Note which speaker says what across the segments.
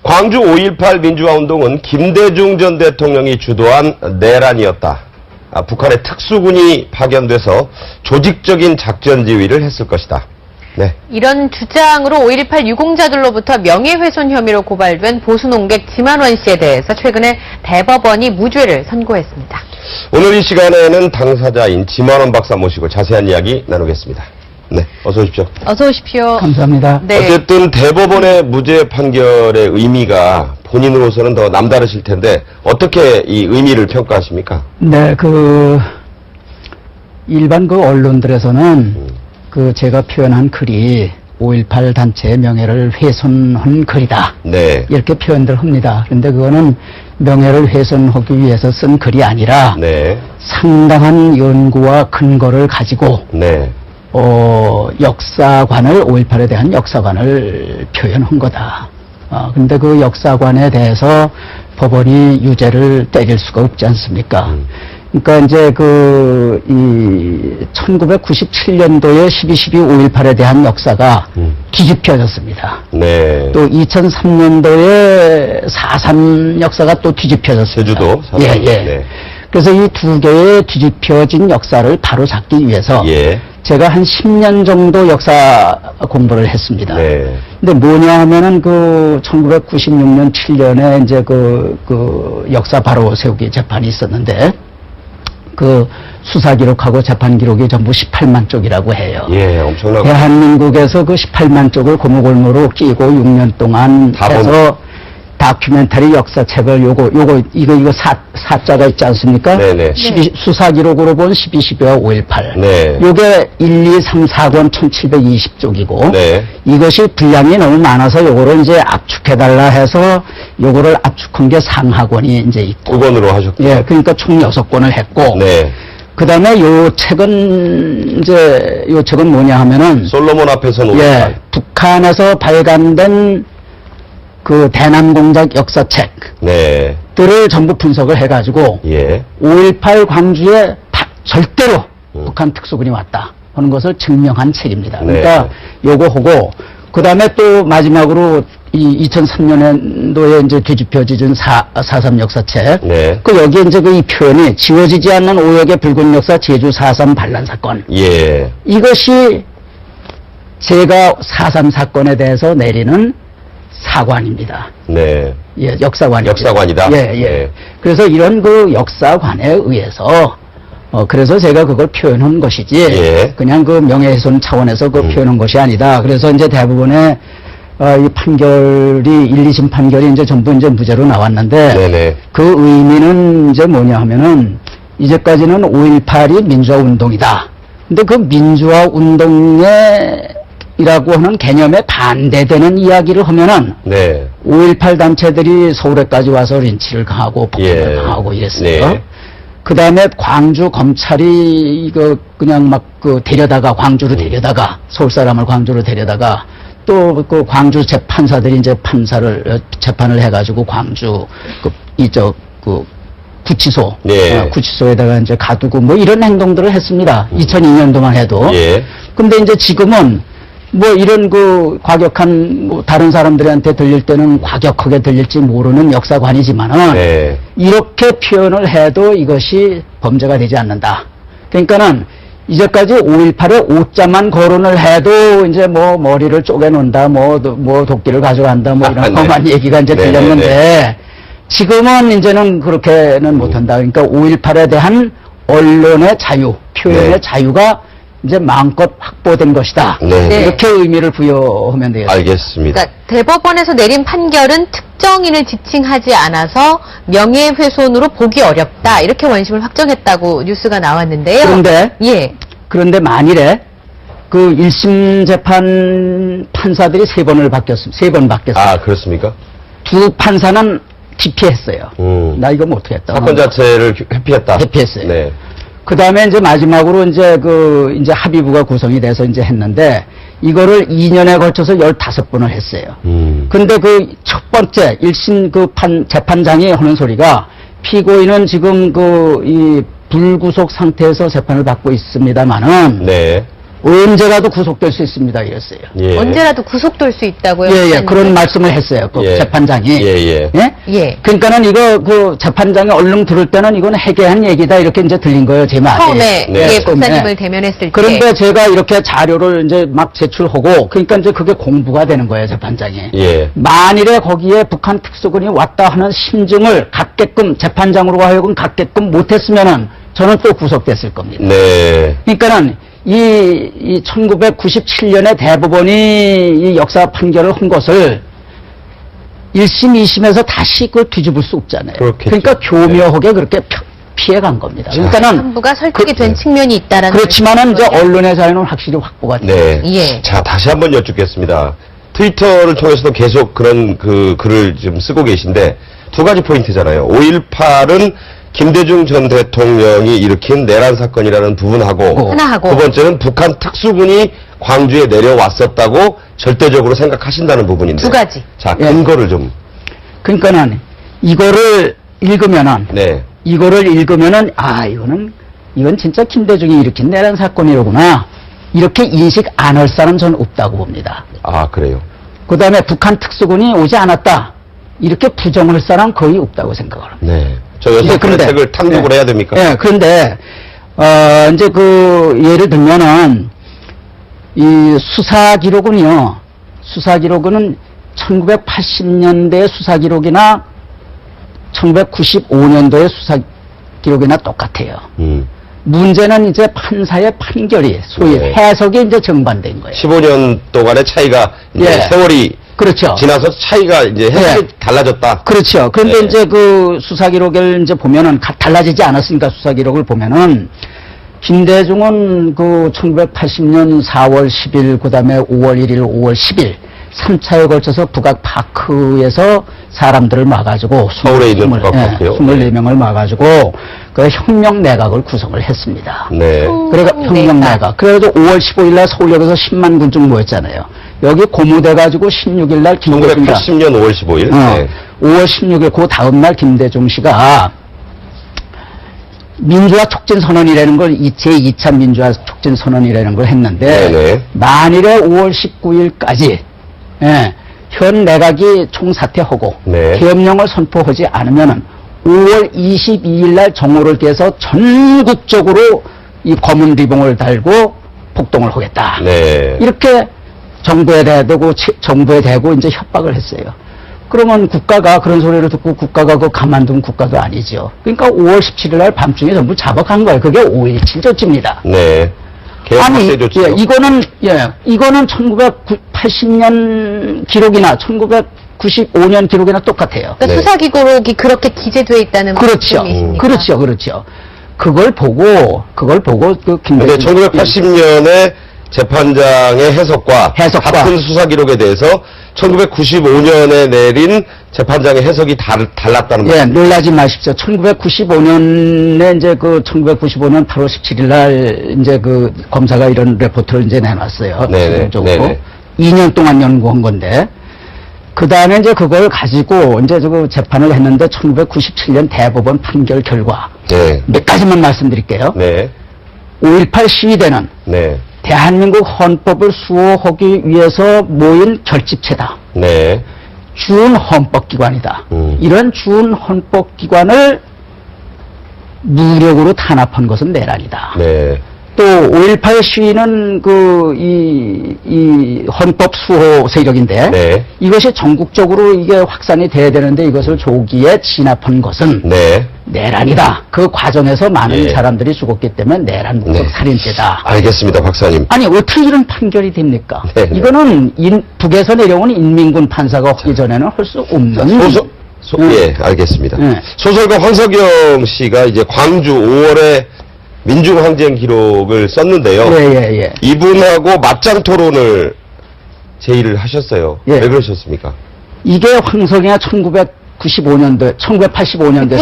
Speaker 1: 광주 5.18 민주화운동은 김대중 전 대통령이 주도한 내란이었다. 북한의 특수군이 파견돼서 조직적인 작전 지휘를 했을 것이다. 네.
Speaker 2: 이런 주장으로 5.18 유공자들로부터 명예훼손 혐의로 고발된 보수농객 지만원 씨에 대해서 최근에 대법원이 무죄를 선고했습니다.
Speaker 1: 오늘 이 시간에는 당사자인 지만원 박사 모시고 자세한 이야기 나누겠습니다. 네, 어서 오십시오.
Speaker 2: 어서 오십시오.
Speaker 3: 감사합니다.
Speaker 2: 네.
Speaker 1: 어쨌든 대법원의 무죄 판결의 의미가 본인으로서는 더 남다르실 텐데 어떻게 이 의미를 평가하십니까?
Speaker 3: 네, 일반 언론들에서는 제가 표현한 글이 5.18 단체의 명예를 훼손한 글이다.
Speaker 1: 네.
Speaker 3: 이렇게 표현들 합니다. 그런데 그거는 명예를 훼손하기 위해서 쓴 글이 아니라
Speaker 1: 네.
Speaker 3: 상당한 연구와 근거를 가지고
Speaker 1: 네.
Speaker 3: 역사관을 5.18에 대한 역사관을 표현한 거다. 근데 그 역사관에 대해서 법원이 유죄를 때릴 수가 없지 않습니까? 그러니까 이제 1997년도에 12.12.5.18에 대한 역사가 뒤집혀졌습니다.
Speaker 1: 네.
Speaker 3: 또 2003년도에 4.3 역사가 또 뒤집혀졌습니다.
Speaker 1: 제주도.
Speaker 3: 예, 예.
Speaker 1: 네.
Speaker 3: 그래서 이 두 개의 뒤집혀진 역사를 바로 잡기 위해서
Speaker 1: 예.
Speaker 3: 제가 한 10년 정도 역사 공부를 했습니다.
Speaker 1: 네.
Speaker 3: 근데 뭐냐 하면은 1996년 7년에 이제 역사 바로 세우기 재판이 있었는데 수사 기록하고 재판 기록이 전부 18만 쪽이라고 해요.
Speaker 1: 예, 엄청나고.
Speaker 3: 대한민국에서 18만 쪽을 고무골무로 끼고 6년 동안 해서 다큐멘터리 역사책을 이거 사자가 있지 않습니까?
Speaker 1: 네네.
Speaker 3: 수사 기록으로 본 12.12와 5.18.
Speaker 1: 네.
Speaker 3: 요게 1, 2, 3, 4권 1720쪽이고.
Speaker 1: 네.
Speaker 3: 이것이 분량이 너무 많아서 요거를 이제 압축해달라 해서 요거를 압축한 게 상하권이 이제 있고.
Speaker 1: 9권으로 하셨고.
Speaker 3: 예, 그러니까 총 6권을 했고.
Speaker 1: 네.
Speaker 3: 그 다음에 요 책은 뭐냐 하면은.
Speaker 1: 솔로몬 앞에서 노
Speaker 3: 예, 북한에서 발간된 대남공작 역사책들을
Speaker 1: 네.
Speaker 3: 전부 분석을 해가지고
Speaker 1: 예.
Speaker 3: 5.18 광주에 절대로 북한 특수군이 왔다 하는 것을 증명한 책입니다. 그러니까
Speaker 1: 네.
Speaker 3: 요거 하고 그 다음에 또 마지막으로 이 2003년도에 이제 뒤집혀진 4.3 역사책.
Speaker 1: 네.
Speaker 3: 여기에 이제 이 표현이 지워지지 않는 오역의 붉은 역사 제주 4.3 반란 사건.
Speaker 1: 예.
Speaker 3: 이것이 제가 4.3 사건에 대해서 내리는 사관입니다.
Speaker 1: 네.
Speaker 3: 예, 역사관이죠.
Speaker 1: 역사관이다?
Speaker 3: 예, 예.
Speaker 1: 네.
Speaker 3: 그래서 이런 역사관에 의해서, 그래서 제가 그걸 표현한 것이지,
Speaker 1: 예.
Speaker 3: 그냥 명예훼손 차원에서 표현한 것이 아니다. 그래서 이제 대부분의, 이 판결이, 1, 2심 판결이 이제 전부 이제 무죄로 나왔는데,
Speaker 1: 네네.
Speaker 3: 그 의미는 이제 뭐냐 하면은, 이제까지는 5.18이 민주화 운동이다. 근데 그 민주화 운동이라고 하는 개념에 반대되는 이야기를 하면은,
Speaker 1: 네.
Speaker 3: 5.18 단체들이 서울에까지 와서 린치를 강하고 폭행을 강하고 이랬어요.
Speaker 1: 네.
Speaker 3: 그 다음에 광주 검찰이 그냥 데려다가 광주로 데려다가 서울 사람을 광주로 데려다가 또 광주 재판사들이 이제 재판을 해가지고 광주 구치소
Speaker 1: 네.
Speaker 3: 구치소에다가 이제 가두고 뭐 이런 행동들을 했습니다. 2002년도만 해도.
Speaker 1: 예.
Speaker 3: 근데 이제 지금은 이런 과격한 다른 사람들한테 들릴 때는 과격하게 들릴지 모르는 역사관이지만은
Speaker 1: 네.
Speaker 3: 이렇게 표현을 해도 이것이 범죄가 되지 않는다. 그러니까는 이제까지 5.18에 5자만 거론을 해도 이제 머리를 쪼개놓는다, 도끼를 가져간다, 이런 험한 얘기가 이제 들렸는데 지금은 이제는 그렇게는 못한다. 그러니까 5.18에 대한 언론의 자유, 표현의 자유가 이제 마음껏 확보된 것이다.
Speaker 1: 네.
Speaker 3: 이렇게 의미를 부여하면 되겠습니다.
Speaker 1: 알겠습니다.
Speaker 2: 그러니까 대법원에서 내린 판결은 특정인을 지칭하지 않아서 명예훼손으로 보기 어렵다. 이렇게 원심을 확정했다고 뉴스가 나왔는데요.
Speaker 3: 그런데 만일에 1심 재판 판사들이 3번 바뀌었어요.
Speaker 1: 아, 그렇습니까?
Speaker 3: 두 판사는 기피했어요. 나 이거 못하겠다.
Speaker 1: 사건 자체를 회피했다.
Speaker 3: 회피했어요.
Speaker 1: 네.
Speaker 3: 그 다음에 이제 마지막으로 이제 합의부가 구성이 돼서 이제 했는데, 이거를 2년에 걸쳐서 15번을 했어요. 근데 첫 번째, 1심 재판장이 하는 소리가, 피고인은 지금 이 불구속 상태에서 재판을 받고 있습니다만은,
Speaker 1: 네.
Speaker 3: 언제라도 구속될 수 있습니다. 이랬어요.
Speaker 1: 예.
Speaker 2: 언제라도 구속될 수 있다고요?
Speaker 3: 예, 예,
Speaker 2: 박사님?
Speaker 3: 그런 말씀을 했어요. 그
Speaker 1: 예.
Speaker 3: 재판장이.
Speaker 1: 예, 예.
Speaker 2: 예.
Speaker 3: 그러니까는 이거 그 재판장이 얼른 들을 때는 이건 해괴한 얘기다 이렇게 이제 들린 거예요, 제 말이.
Speaker 2: 처음에
Speaker 1: 네.
Speaker 2: 예,
Speaker 3: 처음에.
Speaker 2: 박사님을 대면했을 때.
Speaker 3: 그런데 제가 이렇게 자료를 이제 막 제출하고 그러니까 이제 그게 공부가 되는 거예요, 재판장이.
Speaker 1: 예.
Speaker 3: 만일에 거기에 북한 특수군이 왔다 하는 심증을 갖게끔 재판장으로 하여금 갖게끔 못했으면은 저는 또 구속됐을 겁니다.
Speaker 1: 네.
Speaker 3: 그러니까는 이 1997년에 대법원이 이 역사 판결을 한 것을 1심, 2심에서 다시 그걸 뒤집을 수 없잖아요.
Speaker 1: 그렇겠죠.
Speaker 3: 그러니까 교묘하게 그렇게 피해간 겁니다. 그러니까는
Speaker 2: 정부가 설득이 된 측면이 있다라는
Speaker 3: 그렇지만은 이제
Speaker 2: 말씀이시죠?
Speaker 3: 언론의 자유는 확실히 확보가 돼요.
Speaker 1: 네.
Speaker 2: 예.
Speaker 1: 자, 다시 한번 여쭙겠습니다. 트위터를 통해서도 계속 그런 그 글을 좀 쓰고 계신데 두 가지 포인트잖아요. 5.18은 김대중 전 대통령이 일으킨 내란 사건이라는 부분하고
Speaker 2: 하나하고.
Speaker 1: 두 번째는 북한 특수군이 광주에 내려왔었다고 절대적으로 생각하신다는 부분인데
Speaker 2: 두 가지.
Speaker 1: 자,
Speaker 3: 예.
Speaker 1: 근거를 좀
Speaker 3: 그러니까는 이거를 읽으면은
Speaker 1: 네.
Speaker 3: 이건 진짜 김대중이 일으킨 내란 사건이로구나. 이렇게 인식 안 할 사람 저는 없다고 봅니다.
Speaker 1: 아, 그래요.
Speaker 3: 그 다음에 북한 특수군이 오지 않았다. 이렇게 부정할 사람 거의 없다고 생각을 합니다.
Speaker 1: 네. 저 여섯 분의 책을 탕독을 해야 됩니까?
Speaker 3: 예, 그런데, 이제 예를 들면은, 이 수사 기록은요, 1980년대 수사 기록이나 1995년도의 수사 기록이나 똑같아요. 문제는 이제 판사의 판결이 소위
Speaker 1: 네.
Speaker 3: 해석이 이제 정반대인 거예요.
Speaker 1: 15년 동안의 차이가 이제
Speaker 3: 예.
Speaker 1: 세월이
Speaker 3: 그렇죠.
Speaker 1: 지나서 차이가 이제 해석이
Speaker 3: 네.
Speaker 1: 달라졌다.
Speaker 3: 그렇죠. 그런데
Speaker 1: 네.
Speaker 3: 이제 그 수사 기록을 이제 보면은 달라지지 않았으니까 수사 기록을 보면은 김대중은 그 1980년 4월 10일 그다음에 5월 1일, 5월 10일 3차에 걸쳐서 북악파크에서 사람들을 막아주고
Speaker 1: 서울에 있는 북악파크요?
Speaker 3: 24명을 막아주고 그 혁명 내각을 구성을 했습니다.
Speaker 1: 네.
Speaker 3: 그래가 혁명 내각. 그래가지고 5월 15일 날 서울역에서 10만 군쯤 모였잖아요. 여기 고무돼가지고 16일 날 김대중가
Speaker 1: 1980년 5월 15일. 네.
Speaker 3: 5월 16일 그 다음 날 김대중 씨가 민주화 촉진 선언이라는 걸 제2차 민주화 촉진 선언이라는 걸 했는데
Speaker 1: 네네.
Speaker 3: 만일에 5월 19일까지 현 내각이 총사퇴하고
Speaker 1: 네.
Speaker 3: 계엄령을 선포하지 않으면은 5월 22일 날 정오를 떼서 전국적으로 이 검은 리봉을 달고 폭동을 하겠다.
Speaker 1: 네.
Speaker 3: 이렇게 정부에 대고 이제 협박을 했어요. 그러면 국가가 그런 소리를 듣고 국가가 그 가만둔 국가도 아니죠. 그러니까 5월 17일 날 밤중에 전부 자박한 거예요. 그게 5.17 조치입니다.
Speaker 1: 네. 개혁
Speaker 3: 아니,
Speaker 1: 확대 조치죠.
Speaker 3: 이거는 1980년 기록이나 1995년 기록이나 똑같아요.
Speaker 2: 그러니까
Speaker 1: 네.
Speaker 2: 수사 기록이 그렇게 기재되어 있다는
Speaker 3: 그렇죠.
Speaker 2: 말씀이십니까?
Speaker 3: 그렇죠. 그걸 보고 그
Speaker 1: 근데
Speaker 3: 김대중
Speaker 1: 1980년에 재판장의 해석과 같은 수사 기록에 대해서 1995년에 내린 재판장의 해석이 달랐다는
Speaker 3: 예,
Speaker 1: 말이죠.
Speaker 3: 놀라지 마십시오. 1995년에 이제 1995년 8월 17일 날 이제 그 검사가 이런 레포트를 이제 내놨어요.
Speaker 1: 네네,
Speaker 3: 최종적으로.
Speaker 1: 네네.
Speaker 3: 2년 동안 연구한 건데. 그 다음에 이제 그걸 가지고 이제 그 재판을 했는데 1997년 대법원 판결 결과.
Speaker 1: 네.
Speaker 3: 몇 가지만 말씀드릴게요.
Speaker 1: 네.
Speaker 3: 5.18 시위대는
Speaker 1: 네.
Speaker 3: 대한민국 헌법을 수호하기 위해서 모인 결집체다.
Speaker 1: 네.
Speaker 3: 준헌법기관이다.
Speaker 1: 음.
Speaker 3: 이런 준헌법기관을 무력으로 탄압한 것은 내란이다.
Speaker 1: 네.
Speaker 3: 또 5.18 시위는 이 헌법 수호 세력인데
Speaker 1: 네.
Speaker 3: 이것이 전국적으로 이게 확산이 돼야 되는데 이것을 조기에 진압한 것은
Speaker 1: 네.
Speaker 3: 내란이다. 그 과정에서 많은
Speaker 1: 예.
Speaker 3: 사람들이 죽었기 때문에 내란 목적
Speaker 1: 네.
Speaker 3: 살인죄다.
Speaker 1: 알겠습니다, 박사님.
Speaker 3: 아니 어떻게 이런 판결이 됩니까?
Speaker 1: 네, 네.
Speaker 3: 이거는 북에서 내려온 인민군 판사가 하기 전에는 할 수 없는
Speaker 1: 예, 알겠습니다.
Speaker 3: 네.
Speaker 1: 소설가 황석영 씨가 이제 광주 5월에 민중항쟁 기록을 썼는데요.
Speaker 3: 예.
Speaker 1: 이분하고 맞짱 토론을 제의를 하셨어요.
Speaker 3: 예.
Speaker 1: 왜 그러셨습니까?
Speaker 3: 이게 황석영이 1985년도에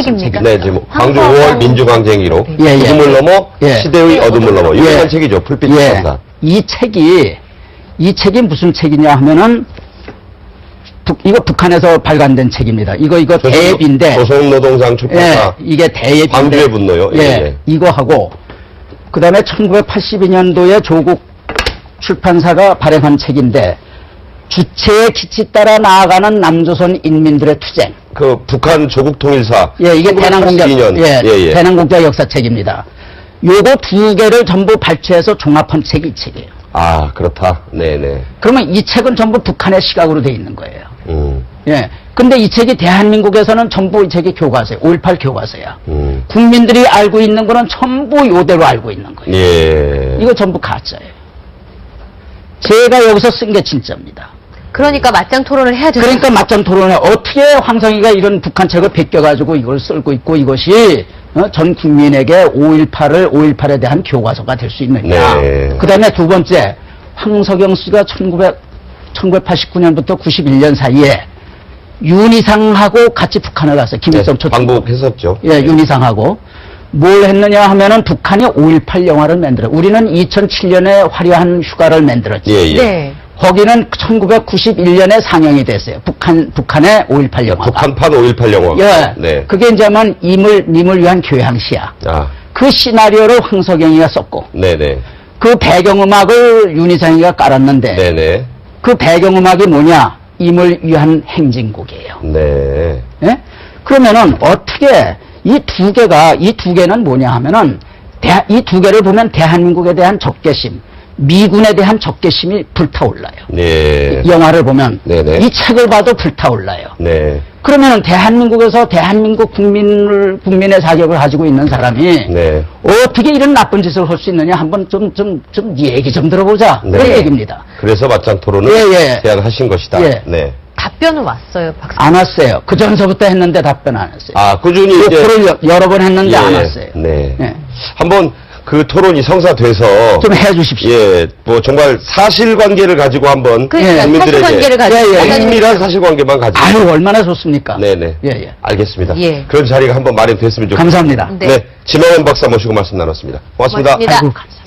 Speaker 3: 쓴
Speaker 2: 책입니까?
Speaker 3: 책이에요.
Speaker 1: 네, 지금 광주 5월 민중항쟁 기록.
Speaker 3: 예.
Speaker 1: 어둠을 넘어
Speaker 3: 예.
Speaker 1: 시대의 어둠을 넘어. 유명한 책이죠. 풀빛
Speaker 3: 예.
Speaker 1: 천사.
Speaker 3: 이 책이 무슨 책이냐 하면은 이거 북한에서 발간된 책입니다. 이거 대입인데.
Speaker 1: 조선노동상
Speaker 3: 예,
Speaker 1: 출판사.
Speaker 3: 이게 대입인데.
Speaker 1: 광주의 분노요. 예.
Speaker 3: 이거하고 그다음에 1982년도에 조국 출판사가 발행한 책인데 주체의 기치 따라 나아가는 남조선 인민들의 투쟁.
Speaker 1: 그 북한 조국 통일사.
Speaker 3: 예, 이게 대남공작,
Speaker 1: 1982년.
Speaker 3: 예, 대남공작 역사책입니다. 요거 두 개를 전부 발췌해서 종합한 책이 이 책이에요.
Speaker 1: 아, 그렇다. 네네.
Speaker 3: 그러면 이 책은 전부 북한의 시각으로 돼 있는 거예요.
Speaker 1: 음,
Speaker 3: 예. 근데 이 책이 대한민국에서는 전부 이 책이 교과서예요. 5.18 교과서야.
Speaker 1: 음.
Speaker 3: 국민들이 알고 있는 거는 전부 요대로 알고 있는 거예요.
Speaker 1: 예.
Speaker 3: 이거 전부 가짜예요. 제가 여기서 쓴 게 진짜입니다.
Speaker 2: 그러니까 맞짱 토론을 해야 되죠.
Speaker 3: 그러니까 맞짱 토론에 어떻게 황성희가 이런 북한 책을 베껴가지고 이걸 쓸고 있고 이것이 전 국민에게 5.18에 대한 교과서가 될 수 있느냐.
Speaker 1: 네.
Speaker 3: 그 다음에 두 번째, 황석영 씨가 1989년부터 91년 사이에 윤희상하고 같이 북한을 갔어요. 김일성 초청.
Speaker 1: 방북했었죠.
Speaker 3: 예, 윤희상하고. 뭘 했느냐 하면은 북한이 5.18 영화를 만들어. 우리는 2007년에 화려한 휴가를 만들었지.
Speaker 1: 예, 예.
Speaker 2: 네.
Speaker 3: 거기는 1991년에 상영이 됐어요. 북한의 5.18 영화가.
Speaker 1: 북한판 5.18 영화.
Speaker 3: 예.
Speaker 1: 네.
Speaker 3: 그게 이제만 님을 위한 교양시야.
Speaker 1: 아,
Speaker 3: 그 시나리오를 황석영이가 썼고,
Speaker 1: 네네.
Speaker 3: 그 배경음악을 윤희상이가 깔았는데,
Speaker 1: 네네.
Speaker 3: 그 배경음악이 뭐냐? 임을 위한 행진곡이에요.
Speaker 1: 네.
Speaker 3: 예? 그러면은 어떻게 이 두 개는 뭐냐 하면은 이 두 개를 보면 대한민국에 대한 적개심, 미군에 대한 적개심이 불타올라요.
Speaker 1: 네.
Speaker 3: 이 영화를 보면
Speaker 1: 네네.
Speaker 3: 이 책을 봐도 불타올라요.
Speaker 1: 네.
Speaker 3: 그러면은 대한민국에서 대한민국 국민의 자격을 가지고 있는 사람이
Speaker 1: 네.
Speaker 3: 어떻게 이런 나쁜 짓을 할 수 있느냐 한번 좀 얘기 좀 들어보자.
Speaker 1: 네.
Speaker 3: 그런 얘기입니다.
Speaker 1: 그래서 맞짱 토론을
Speaker 3: 예, 예.
Speaker 1: 제안하신 것이다.
Speaker 3: 예.
Speaker 1: 네.
Speaker 2: 답변은 왔어요, 박사.
Speaker 3: 안 왔어요. 그 전서부터 했는데 답변 안 했어요.
Speaker 1: 아, 꾸준히 이제.
Speaker 3: 토론을 여러 번 했는데 안 왔어요.
Speaker 1: 네.
Speaker 3: 예.
Speaker 1: 한번 그 토론이 성사돼서.
Speaker 3: 좀 해주십시오.
Speaker 1: 예, 뭐 정말 사실관계를 가지고 한번.
Speaker 2: 그러니까
Speaker 1: 국민들에게
Speaker 2: 사실관계를 가지고
Speaker 3: 예, 예.
Speaker 1: 엄밀한 사실관계만 가지고.
Speaker 3: 아유, 얼마나 좋습니까?
Speaker 1: 네네.
Speaker 3: 예, 예.
Speaker 1: 알겠습니다.
Speaker 2: 예.
Speaker 1: 그런 자리가 한번 마련됐으면 좋겠습니다.
Speaker 3: 감사합니다.
Speaker 2: 네.
Speaker 1: 네. 지명원 박사 모시고 말씀 나눴습니다. 고맙습니다.
Speaker 2: 고맙습니다.
Speaker 3: 아이고, 감사합니다.